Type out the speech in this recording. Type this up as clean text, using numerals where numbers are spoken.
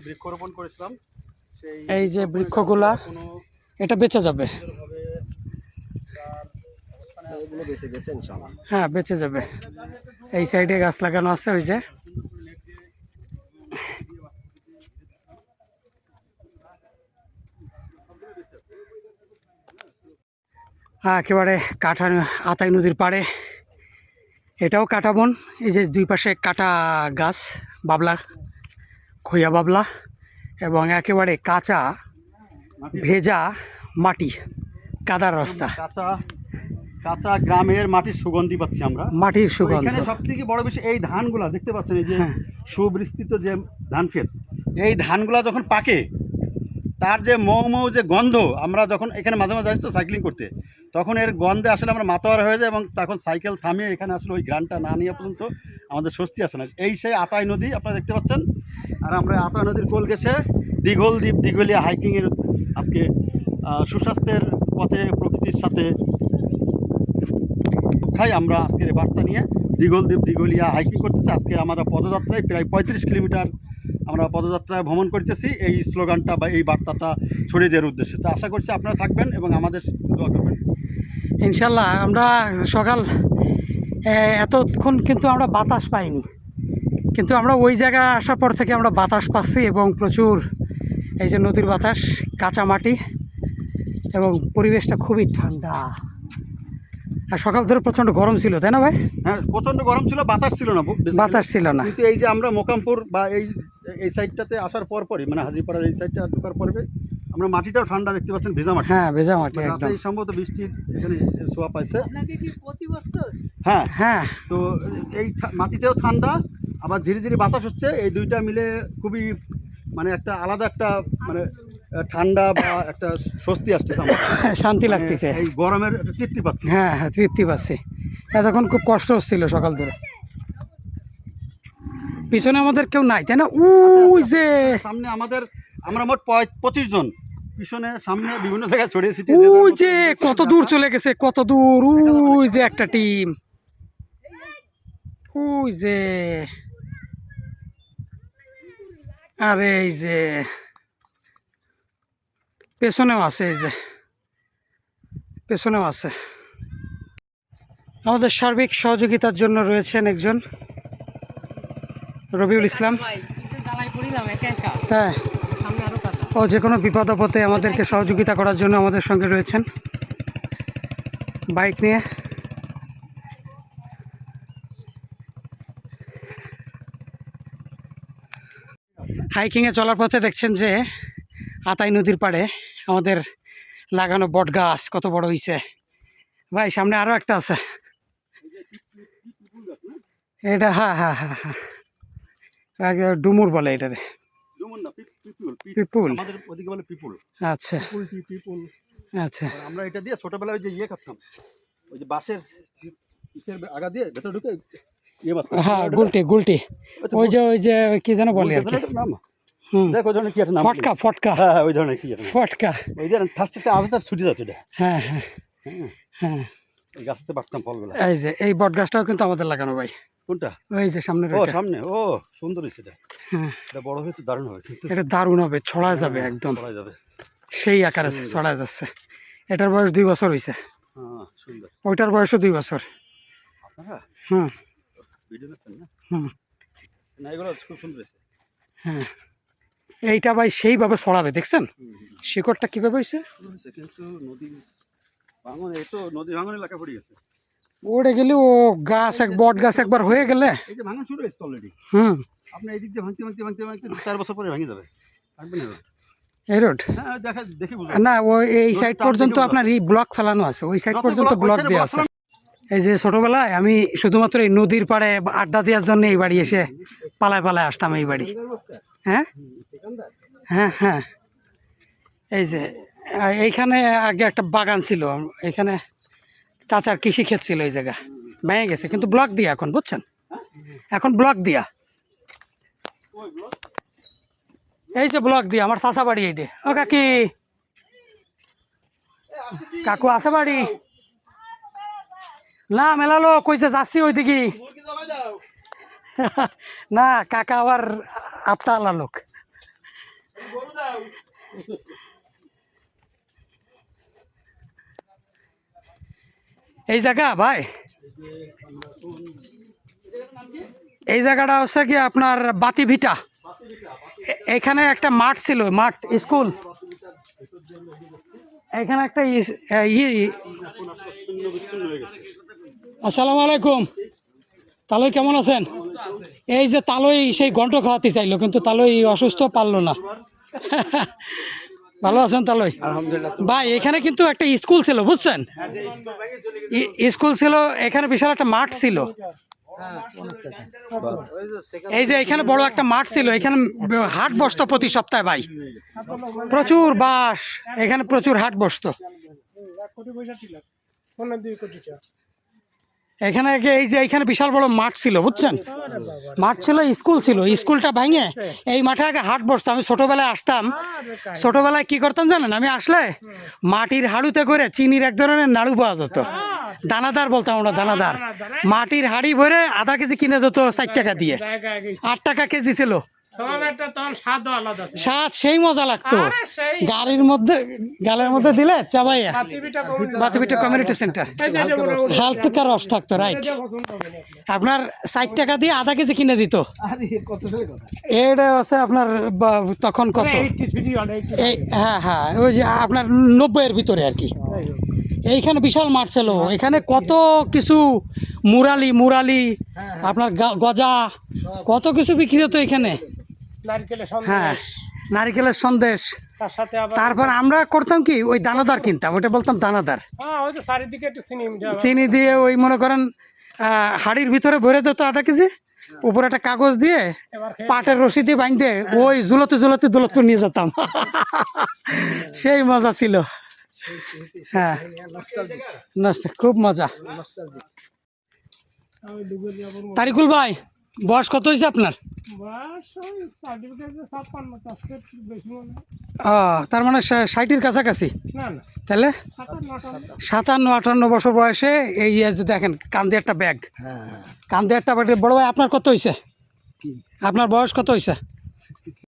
বৃক্ষরোপণ করেছিলাম, এই যে বৃক্ষগুলা এটা বেঁচে যাবে। হ্যাঁ বেঁচে যাবে। এই সাইডে গাছ লাগানো আছে ওই যে। হ্যাঁ একেবারে কাটা আতাই নদীর পাড়ে, এটাও কাটা বন। এই যে দুই পাশে কাটা গাছ, বাবলা, খইয়া বাবলা, এবং একেবারে কাঁচা ভেজা মাটি, কাদার রাস্তা। কাঁচা কাঁচা গ্রামের মাটির সুগন্ধি পাচ্ছি আমরা, মাটির সুগন্ধি। এখানে সব থেকে বড় বিষয় এই ধানগুলা দেখতে পাচ্ছেন, এই যে সুবিস্তৃত যে ধান ক্ষেত, এই ধানগুলা যখন পাকে তার যে মৌ যে গন্ধ, আমরা যখন এখানে মাঝে মাঝে আসি তো সাইক্লিং করতে, তখন এর গন্ধে আসলে আমরা মাতোয়ারা হয়ে যায়, এবং তখন সাইকেল থামিয়ে এখানে আসলে ওই গ্রানটা না নিয়ে পর্যন্ত আমাদের স্বস্তি আসে না। এই সেই আতাই নদী আপনারা দেখতে পাচ্ছেন, আর আমরা আতাই নদীর কোল ঘেঁষে দীঘলিয়া হাইকিংয়ের আজকে সুস্বাস্থ্যের পথে প্রকৃতির সাথে আমরা আজকের বার্তা নিয়ে দীঘলিয়া হাইকিং করতেছি। আজকে আমরা পদযাত্রায় প্রায় 35 কিলোমিটার আমরা পদযাত্রায় ভ্রমণ করতেছি এই স্লোগানটা বা এই বার্তাটা ছড়িয়ে দেওয়ার উদ্দেশ্যে। তো আশা করছি আপনারা থাকবেন এবং আমাদের দোয়া করবেন ইনশাল্লাহ। আমরা সকাল এতক্ষণ কিন্তু আমরা বাতাস পাইনি, কিন্তু আমরা ওই জায়গায় আসার পর থেকে আমরা বাতাস পাচ্ছি, এবং প্রচুর এই যে নদীর বাতাস, কাঁচা মাটি, এবং পরিবেশটা খুবই ঠান্ডা। আর সকাল ধরে প্রচণ্ড গরম ছিল, তাই না ভাই? হ্যাঁ প্রচণ্ড গরম ছিল, বাতাস ছিল না, বাতাস ছিল না। কিন্তু এই যে আমরা মোকামপুর বা এই সাইডটাতে আসার পরই, মানে হাজিপাড়ার এই সাইডটা ঢোকার পরে আমরা মাটিটাও ঠান্ডা দেখতে পাচ্ছেন, ভেজা মাটি। হ্যাঁ ভেজা মাটি একদম। এই সম্ভবত বৃষ্টির এখানে ছোঁয়া পাইছে। হ্যাঁ হ্যাঁ, তো এই মাটিটাও ঠান্ডা, আবার ঝিরি ঝিরি বাতাস হচ্ছে, এই দুইটা মিলে খুবই মানে একটা আলাদা একটা মানে ঠান্ডা বা একটা স্বস্তি আসতেছে, শান্তি লাগতেছে, এই গরমের তৃপ্তি পাচ্ছি। হ্যাঁ হ্যাঁ তৃপ্তি পাচ্ছি। এতক্ষণ খুব কষ্ট হচ্ছিল সকাল ধরে। পিছনে আমাদের কেউ নাই, তাই না? ওই যে সামনে আমরা মোট 25 জন, পিছনে সামনে বিভিন্ন জায়গায় ছড়িয়ে ছিটিয়ে। ওই যে কত দূর চলে গেছে, কত দূর, ওই যে একটা টিম, ওই যে, আরে এই যে পেছনেও আছে, এই যে পেছনেও আছে। আমাদের সার্বিক সহযোগিতার জন্য রয়েছেন একজন রবিউল ইসলাম। হ্যাঁ, ও যে কোনো বিপদ আপদে আমাদেরকে সহযোগিতা করার জন্য আমাদের সঙ্গে রয়েছেন বাইক নিয়ে। হাইকিংয়ে চলার পথে দেখছেন যে আতাই নদীর পাড়ে আমাদের লাগানো বট গাছ কত বড় হয়েছে ভাই। সামনে আরও একটা আছে, এটা হ্যাঁ হ্যাঁ হ্যাঁ হ্যাঁ ডুমুর বলে এটারে, পিপুল, আমাদের ওদিকে বলে পিপুল। আচ্ছা পিপুল, আচ্ছা। আমরা এটা দিয়ে ছোটবেলায় ওই যে করতাম, ওই যে বাঁশের আগা দিয়ে ভেতরে ঢুকে হ্যাঁ গুলটি ওই যে কি যেন বলে আর কি, দেখো ধরনের কি একটা নাম, ফটকা, হ্যাঁ ওই ধরনের কি ফটকা, ওই যে ফার্স্টে আলাদা ছুটি যাচ্ছে এটা। হ্যাঁ হ্যাঁ হ্যাঁ, এই গাছতে পারতাম ফলগুলো। এই যে এই বট গাছটাও কিন্তু আমাদের লাগানো ভাই। কোনটা? ওই যে সামনে, ও সামনে, ও সুন্দর হয়েছে এটা। হ্যাঁ এটা বড় হয়ে তো দারুণ হবে, কিন্তু এটা দারুণ হবে, ছড়ায় যাবে একদম, ছড়ায় যাবে, সেই আকারে ছড়ায় যাচ্ছে। এটার বয়স 2 বছর হয়েছে, হ্যাঁ সুন্দর। ওইটার বয়সও 2 বছর। আপনারা হুম ভিডিও দেখছেন না? হুম না এগুলো খুব সুন্দর হয়েছে। হ্যাঁ এইটা ভাই সেইভাবে ছড়াবে, দেখছেন শিকড়টা কিভাবে হয়েছে। কিন্তু নদী ভাঙন, এই তো নদী ভাঙন এলাকা পড়ে গেছে, ওড়ে গেলে ও গাছ, এক বট গাছ একবার হয়ে গেলে এই যে ভাঙন শুরু হয়েছে অলরেডি। আপনি এই দিক দিয়ে ভাঙতে 4 বছর পরে ভেঙে যাবে, থাকবে না এই রোড। হ্যাঁ দেখি না ওই এই সাইড পর্যন্ত আপনার এই ব্লক ফেলানো আছে, ওই সাইড পর্যন্ত ব্লক দেওয়া আছে। এই যে ছোটবেলায় আমি শুধুমাত্র এই নদীর পাড়ে আড্ডা দেওয়ার জন্য এই বাড়ি এসে পালায় আসতাম এই বাড়ি। হ্যাঁ হ্যাঁ হ্যাঁ, এই যে এইখানে আগে একটা বাগান ছিল, এখানে চাচার কৃষি ক্ষেত ছিল, এই জায়গা ভেঙে গেছে, কিন্তু ব্লক দিয়া এখন, বুঝছেন, এখন ব্লক দিয়া, এই যে ব্লক দিয়া আমার চাচা বাড়ি এইটে। ও কাকি, কাকু আছে বাড়ি? না মেলালো কইছে যাচ্ছি ওইদিকে। না কাকা আবার আত্মা আলা লোক। এই জায়গা ভাই, এই জায়গাটা হচ্ছে কি আপনার বাতিভিটা। এখানে একটা মাঠ ছিল, মাঠ স্কুল। এখানে একটা আসসালামু আলাইকুম। তালই কেমন আছেন? এই যে তালই সেই ঘন্ট খাওয়াতে চাইলো, কিন্তু তালই অসুস্থ, পারলো না। ভালো আছেন তালই? ভাই এখানে কিন্তু একটা স্কুল ছিল বুঝছেন, স্কুল ছিল এখানে, বিশাল একটা মাঠ ছিল। এই যে এখানে বড় একটা মাঠ ছিল, এখানে হাট বসতো প্রতি সপ্তাহে ভাই, প্রচুর বাস, এখানে প্রচুর হাট বসতো। এখানে এই যে এখানে বিশাল বড় মাঠ ছিল বুঝছেন, মাঠ ছিল, স্কুল ছিল, স্কুলটা ভাঙে এই মাঠে আগে হাট বসতো। আমি ছোটবেলায় আসতাম, ছোটবেলায় কি করতাম জানেন, আমি আসলে মাটির হাড়ুতে করে চিনির এক ধরনের নাড়ু পাওয়া যেত, দানাদার বলতাম আমরা, দানাদার। মাটির হাড়ি ভরে আধা কেজি কিনে দিত 4 টাকা দিয়ে, 8 টাকা কেজি ছিল। স্বাদ সেই মজা লাগতো, গাড়ির মধ্যে গালের মধ্যে দিলে চাবাইয়া। বাতিবিটা কমিউনিটি সেন্টার, হালকা রস থাকতো, রাইট। আপনার 4 টাকা দিয়ে আধা কেজি কিনে দিত। এটা হচ্ছে আপনার তখন কত, হ্যাঁ হ্যাঁ, ওই যে আপনার 90-এর ভিতরে আর কি। এইখানে বিশাল মাঠ ছিল, এখানে কত কিছু মুরালি আপনার গজা, কত কিছু বিক্রি হতো এখানে। হ্যাঁ, নারিকেলের সন্দেশ। তারপর আমরা করতাম কি, ওই দানাদার কিনতাম, ওটা বলতাম দানাদার। চিনি দিয়ে ওই মনে করেন হাড়ির ভিতরে ভরে দিত আধা কেজি, উপরে একটা কাগজ দিয়ে পাটের রশি দিয়ে বাঁধতে ওই ঝুলতে নিয়ে যেতাম। সেই মজা ছিল। হ্যাঁ, খুব মজা। তারিকুল ভাই বয়স কত হয়েছে আপনার? তার মানে 60-এর কাছাকাছি। তাহলে 57-58 বছর বয়সে এই যে দেখেন কান্দে একটা ব্যাগ, কান্দে একটা ব্যাগ। বড় ভাই আপনার কত হয়েছে? আপনার বয়স কত হয়েছে?